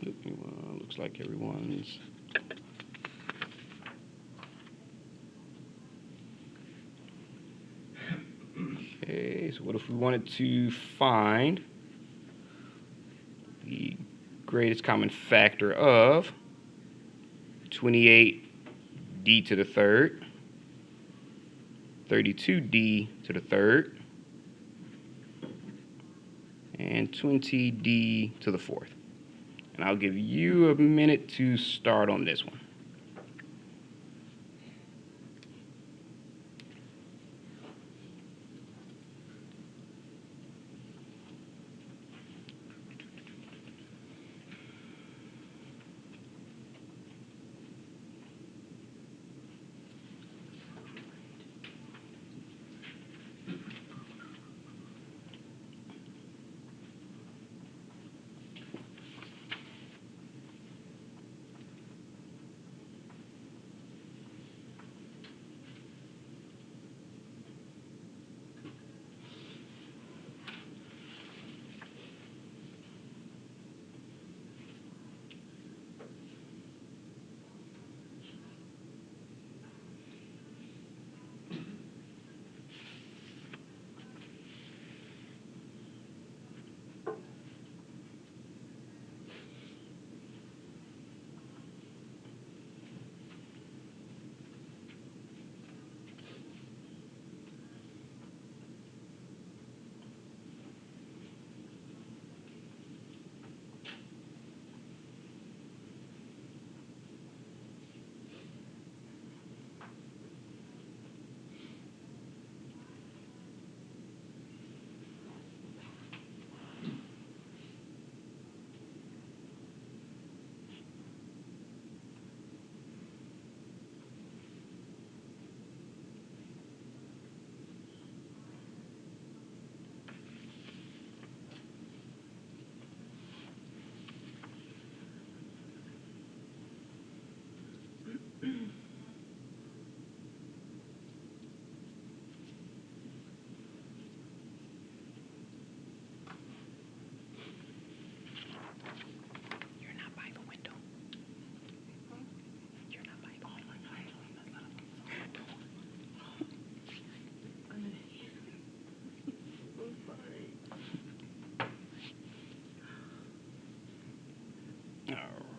Looks like everyone's. Okay, so what if we wanted to find the greatest common factor of 28d to the third, 32d to the third, and 20d to the fourth? And I'll give you a minute to start on this one.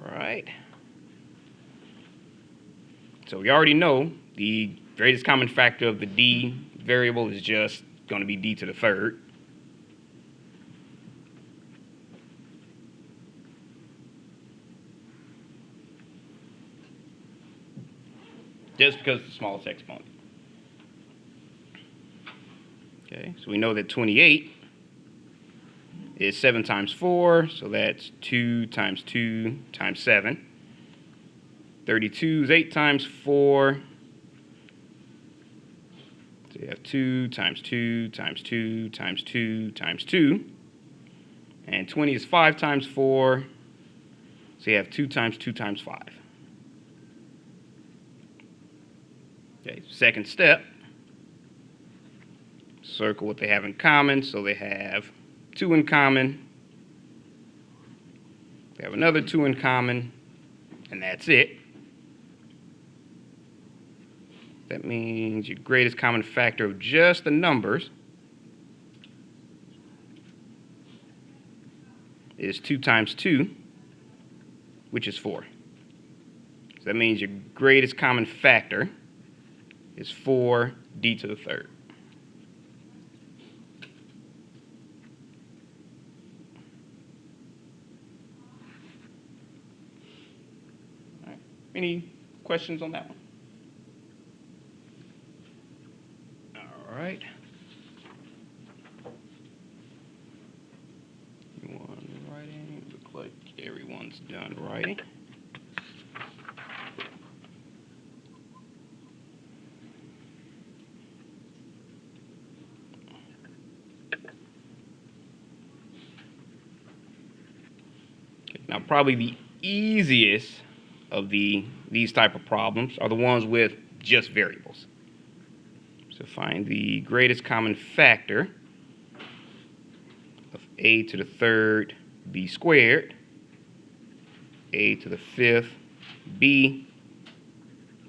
All right. So we already know the greatest common factor of the d variable is just going to be d to the third. Just because it's the smallest exponent. Okay, so we know that 28 is 7 times 4, so that's 2 times 2 times 7. 32 is 8 times 4. So you have 2 times 2 times 2 times 2 times 2. And 20 is 5 times 4. So you have 2 times 2 times 5. Okay, second step. Circle what they have in common. So they have 2 in common. They have another 2 in common. And that's it. That means your greatest common factor of just the numbers is 2 times 2, which is 4. So that means your greatest common factor is 4d to the third. All right. Any questions on that one? All right. One writing. Look like everyone's done writing. Now, probably the easiest of these type of problems are the ones with just variables. So find the greatest common factor of a to the third b squared a to the 5th b,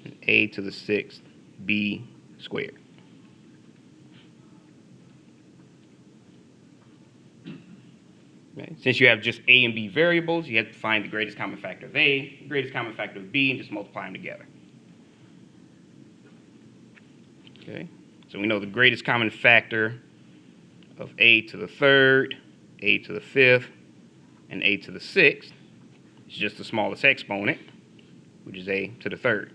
and a to the 6th b squared. Okay. Since you have just a and b variables, you have to find the greatest common factor of a, the greatest common factor of b, and just multiply them together. Okay, so we know the greatest common factor of a to the 3rd, a to the 5th, and a to the 6th is just the smallest exponent, which is a to the 3rd.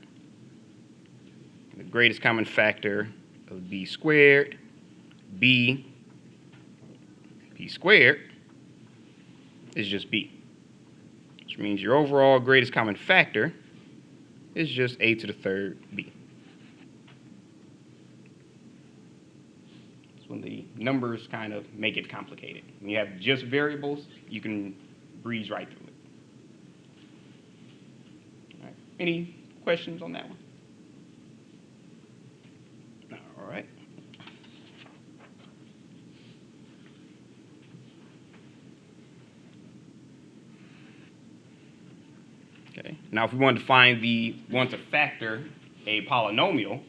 The greatest common factor of b squared, b squared, is just b, which means your overall greatest common factor is just a to the 3rd b. That's when the numbers kind of make it complicated. When you have just variables, you can breeze right through it. All right. Any questions on that one? All right. Okay. Now, if we want to factor a polynomial,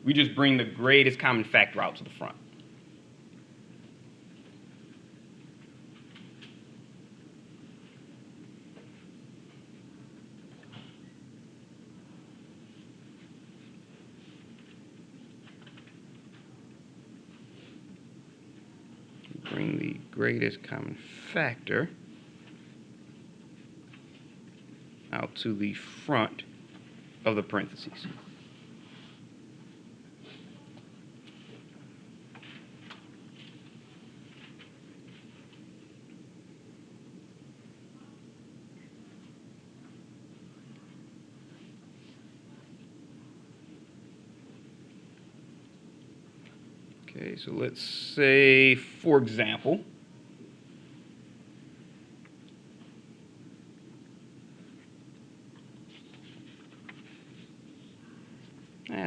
we just bring the greatest common factor out to the front. Bring the greatest common factor out to the front of the parentheses. Okay, so let's say, for example,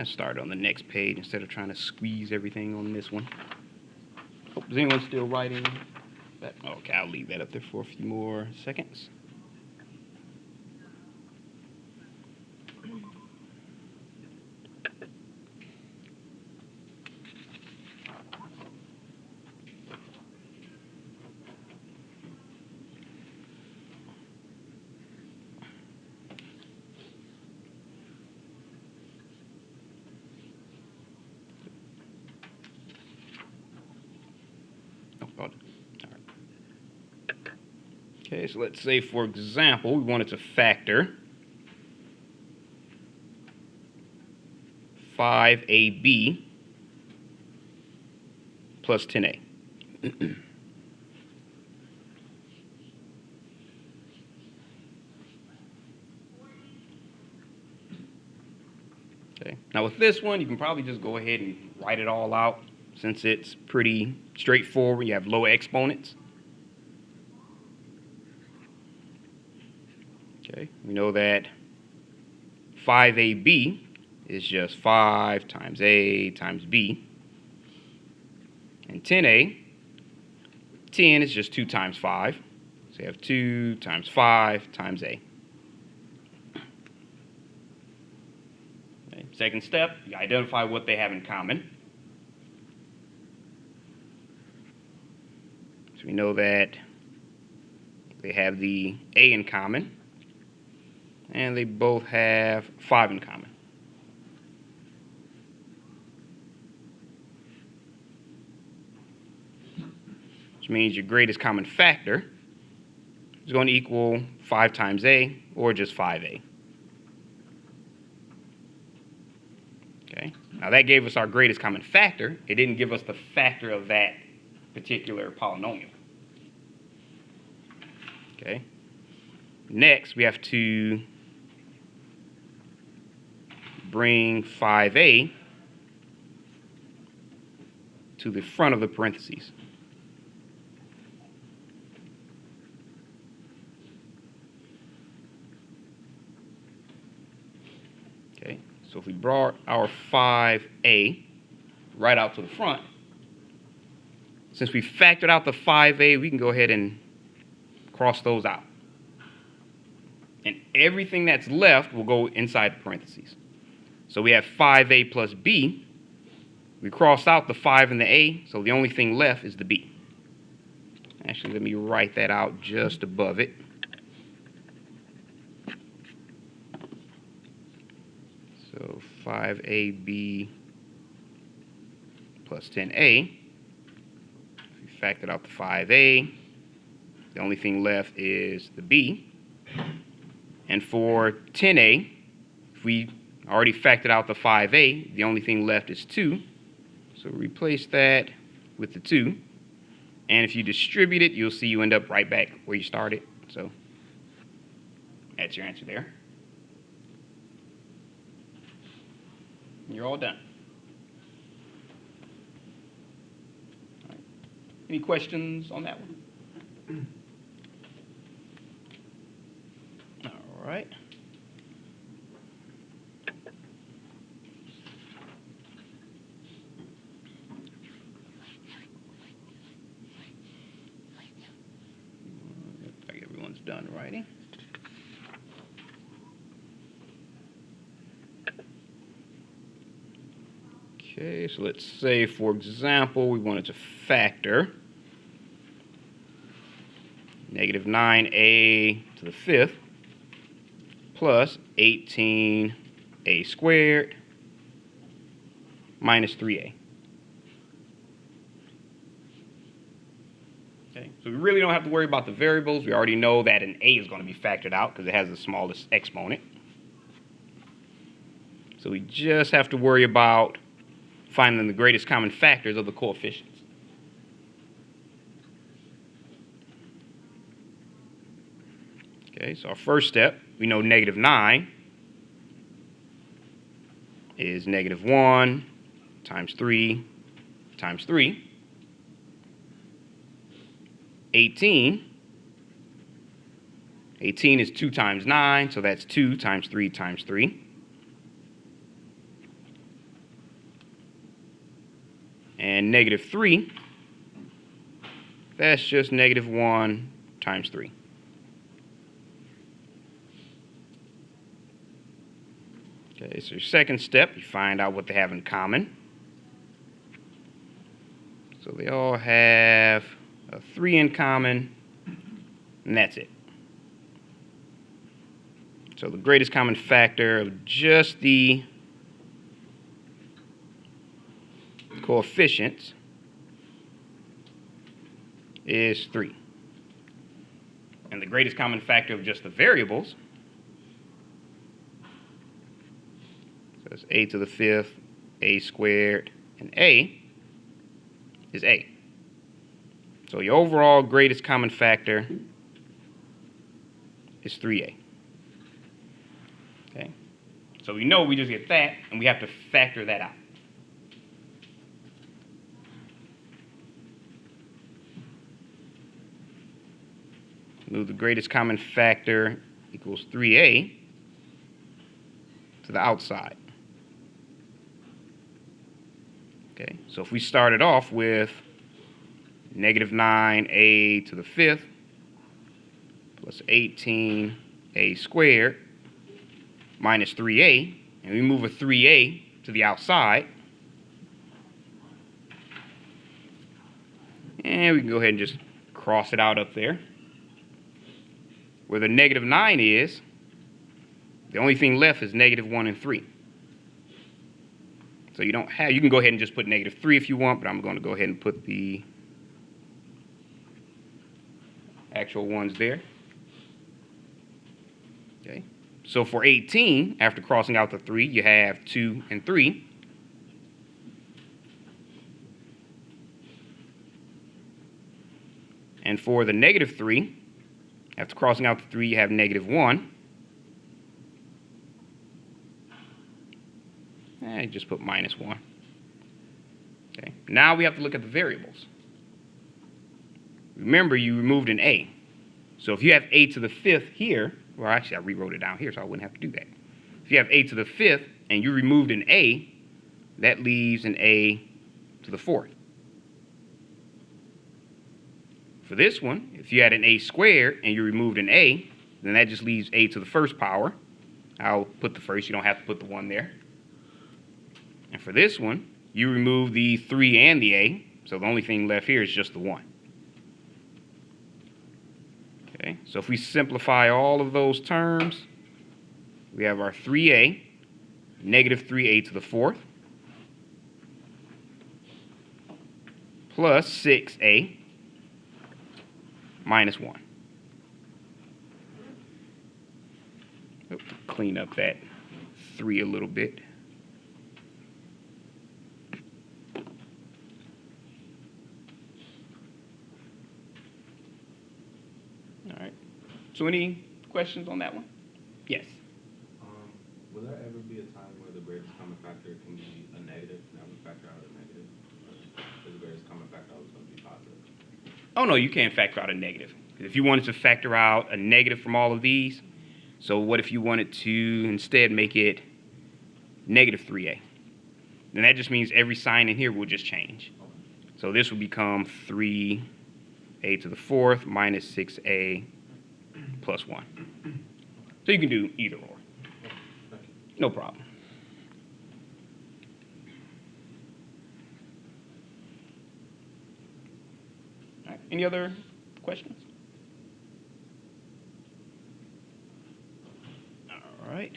start on the next page instead of trying to squeeze everything on this one. Oh, is anyone still writing that? Okay, I'll leave that up there for a few more seconds. Okay, so let's say, for example, we wanted to factor 5ab plus 10a. Okay, now with this one, you can probably just go ahead and write it all out since it's pretty straightforward. You have low exponents. Okay, we know that 5ab is just 5 times a times b. And 10a, 10 is just 2 times 5. So you have 2 times 5 times a. Okay, second step, you identify what they have in common. So we know that they have the a in common, and they both have 5 in common. Which means your greatest common factor is going to equal 5 times a, or just 5a. Okay, now that gave us our greatest common factor. It didn't give us the factor of that particular polynomial. Okay, next we have to bring 5a to the front of the parentheses. Okay, so if we brought our 5a right out to the front, since we factored out the 5a, we can go ahead and cross those out. and everything that's left will go inside the parentheses. So we have 5a plus b. We crossed out the 5 and the a, so the only thing left is the b. Actually, let me write that out just above it. So 5ab plus 10a. If we factored out the 5a, the only thing left is the b. And for 10a, if we already factored out the 5a, the only thing left is 2. So replace that with the 2. And if you distribute it, you'll see you end up right back where you started. So that's your answer there. You're all done. All right. Any questions on that one? All right. Looks like everyone's done writing. Okay, so let's say, for example, we wanted to factor negative 9a to the 5th plus 18a squared minus 3a. Okay, so we really don't have to worry about the variables. We already know that an a is going to be factored out because it has the smallest exponent. So we just have to worry about finding the greatest common factors of the coefficients. Okay, so our first step, we know negative 9 is negative 1 times 3 times 3. 18 is 2 times 9, so that's 2 times 3 times 3. And negative 3, that's just negative 1 times 3. Okay, so your second step, you find out what they have in common. So they all have a 3 in common, and that's it. So the greatest common factor of just the coefficients is 3. And the greatest common factor of just the variables, so it's a to the 5th, a squared, and a, is a. So your overall greatest common factor is 3a. Okay? So we know we just get that, and we have to factor that out. Move the greatest common factor equals 3a to the outside. Okay, so if we started off with negative 9a to the 5th plus 18a squared minus 3a, and we move a 3a to the outside, and we can go ahead and just cross it out up there. Where the negative 9 is, the only thing left is negative 1 and 3. So you can go ahead and just put negative 3 if you want, but I'm going to go ahead and put the actual ones there. Okay. So for 18, after crossing out the 3, you have 2 and 3. And for the negative 3, after crossing out the 3, you have negative 1. And just put minus 1. Okay. Now we have to look at the variables. Remember, you removed an a. So if you have a to the 5th here, well, actually, I rewrote it down here, so I wouldn't have to do that. If you have a to the 5th and you removed an a, that leaves an a to the 4th. For this one, if you had an a squared and you removed an a, then that just leaves a to the first power. I'll put the first, you don't have to put the 1 there. And for this one, you remove the 3 and the a, so the only thing left here is just the 1. Okay, so if we simplify all of those terms, we have our 3a, negative 3a to the 4th, plus 6a minus 1. Clean up that 3 a little bit. All right. So any questions on that one? Yes. Will there ever be a time where the greatest common factor can be a negative? Now we factor out a negative. Is the greatest common factor always going to be positive? Oh, no, you can't factor out a negative. If you wanted to factor out a negative from all of these, so what if you wanted to instead make it negative 3a? Then that just means every sign in here will just change. So this will become 3a to the 4th minus 6a plus 1. So you can do either or. No problem. All right. Any other questions? All right.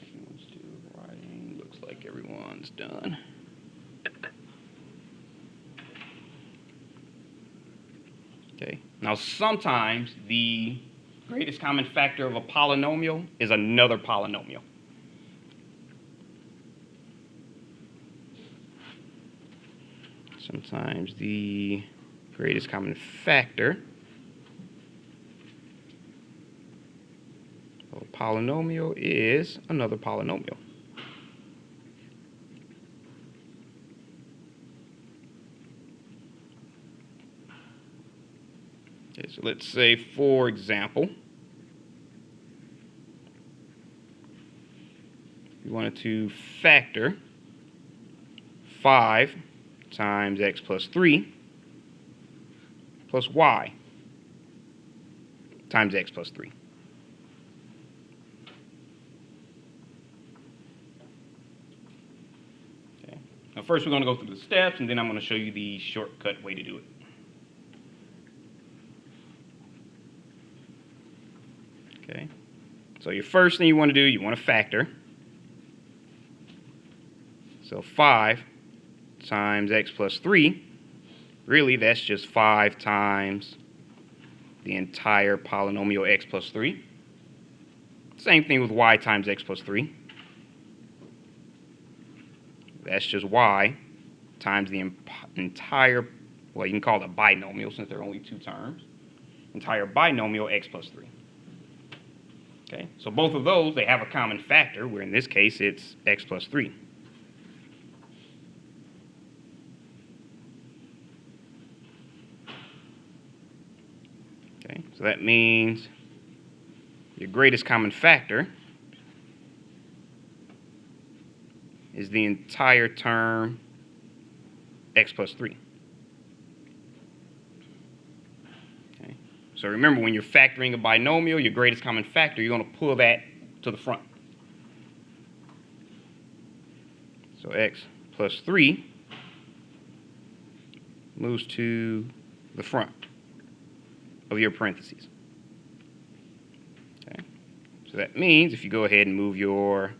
Everyone's still writing. Looks like everyone's done. Okay. Now, sometimes the greatest common factor of a polynomial is another polynomial. Sometimes the greatest common factor of a polynomial is another polynomial. Okay, so let's say, for example, we wanted to factor 5 times x plus 3 plus y times x plus 3. Okay. Now first we're going to go through the steps, and then I'm going to show you the shortcut way to do it. Okay. So your first thing you want to do, you want to factor. So 5 times x plus 3, really that's just 5 times the entire polynomial x plus 3. Same thing with y times x plus 3. That's just y times the entire, well, you can call it a binomial since there are only 2 terms, entire binomial x plus 3. Okay, so both of those, they have a common factor, where in this case it's x plus 3. Okay, so that means your greatest common factor is the entire term x plus 3. Okay, so remember, when you're factoring a binomial, your greatest common factor, you're going to pull that to the front. So x plus 3 moves to the front of your parentheses. Okay, so that means if you go ahead and move your,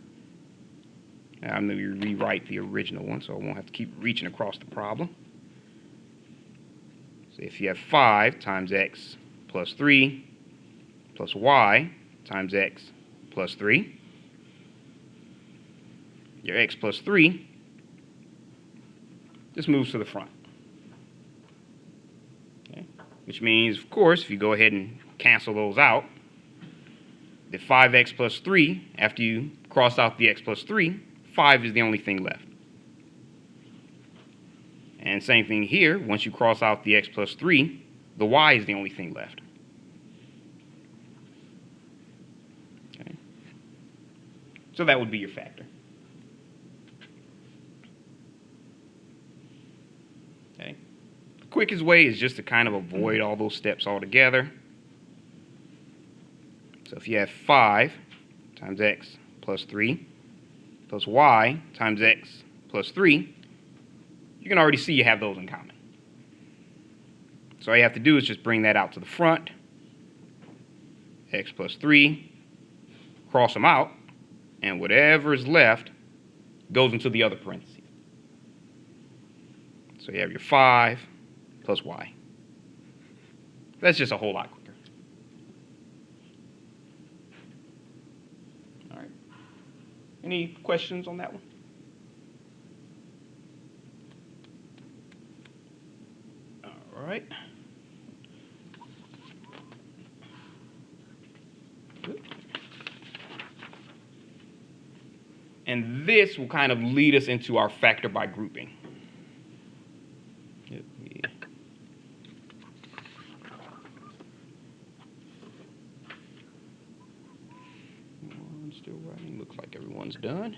I'm going to rewrite the original one so I won't have to keep reaching across the problem. So if you have 5 times x plus 3 plus y times x plus 3, your x plus 3 just moves to the front. Okay, which means, of course, if you go ahead and cancel those out, the 5x plus 3, after you cross out the x plus 3, 5 is the only thing left. And same thing here, once you cross out the x plus 3, the y is the only thing left. Okay, so that would be your factor. quickest way is just to kind of avoid all those steps altogether. So if you have 5 times x plus 3 plus y times x plus 3, you can already see you have those in common. So all you have to do is just bring that out to the front. X plus 3, cross them out, and whatever is left goes into the other parentheses. So you have your 5 plus y. That's just a whole lot quicker. All right. Any questions on that one? All right. And this will kind of lead us into our factor by grouping. Still writing. Looks like everyone's done.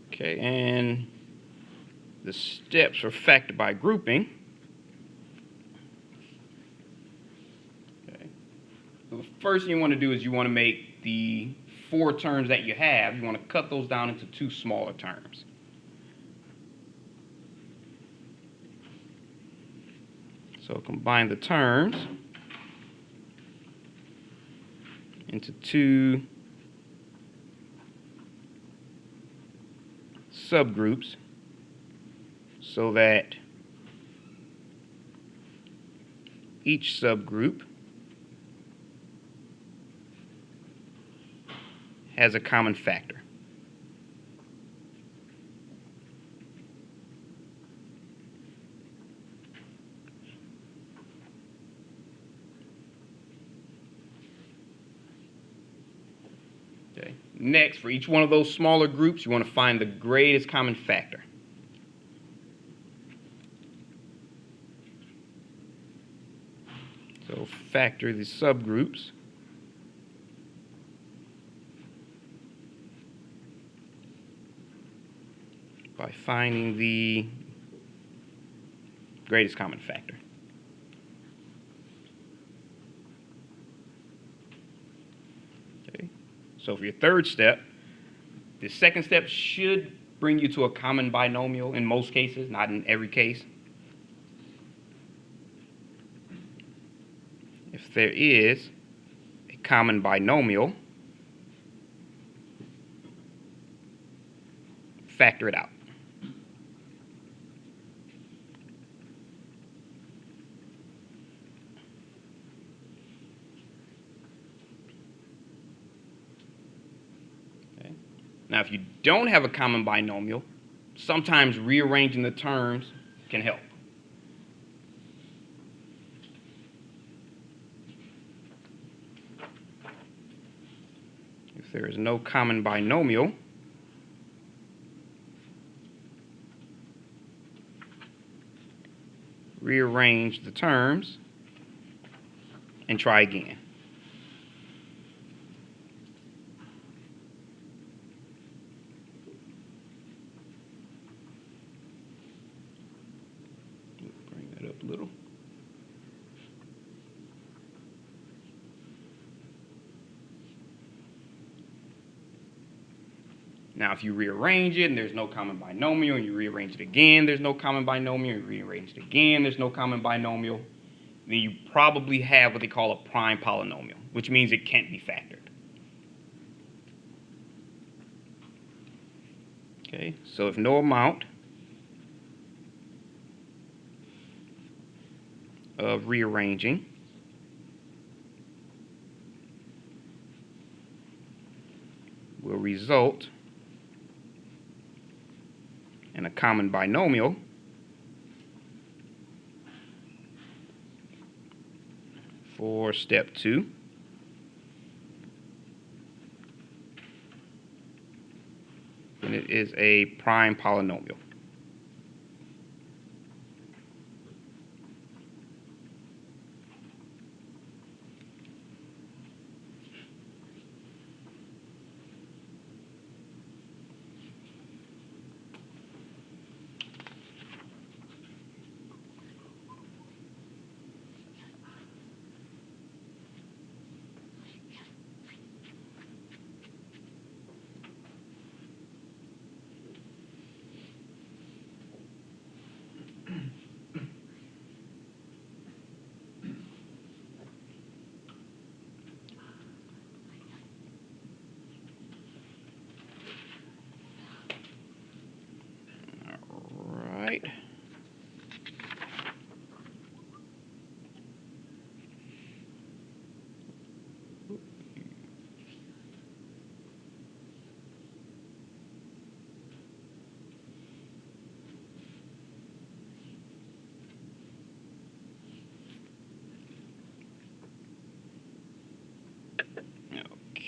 Okay, and the steps for factor by grouping. Okay. So the first thing you want to do is you want to make the 4 terms that you have, you want to cut those down into 2 smaller terms. So combine the terms into 2 subgroups so that each subgroup has a common factor. Okay. Next, for each one of those smaller groups, you want to find the greatest common factor. So factor the subgroups by finding the greatest common factor. Okay. So for your third step, the second step should bring you to a common binomial in most cases, not in every case. If there is a common binomial, factor it out. Okay. Now, if you don't have a common binomial, sometimes rearranging the terms can help. If there is no common binomial, rearrange the terms and try again. Bring that up a little. Now, if you rearrange it and there's no common binomial, and you rearrange it again, there's no common binomial, you rearrange it again, there's no common binomial, then you probably have what they call a prime polynomial, which means it can't be factored. Okay, so if no amount of rearranging will result in a common binomial, for step 2, then it is a prime polynomial.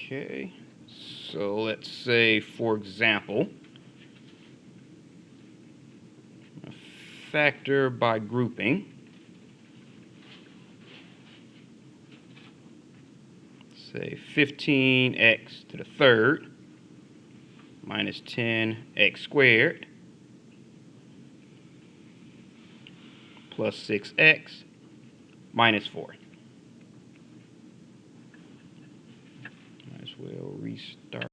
Okay, so let's say, for example, a factor by grouping. Say 15x to the third minus 10x squared plus 6x minus 4. Might as well restart.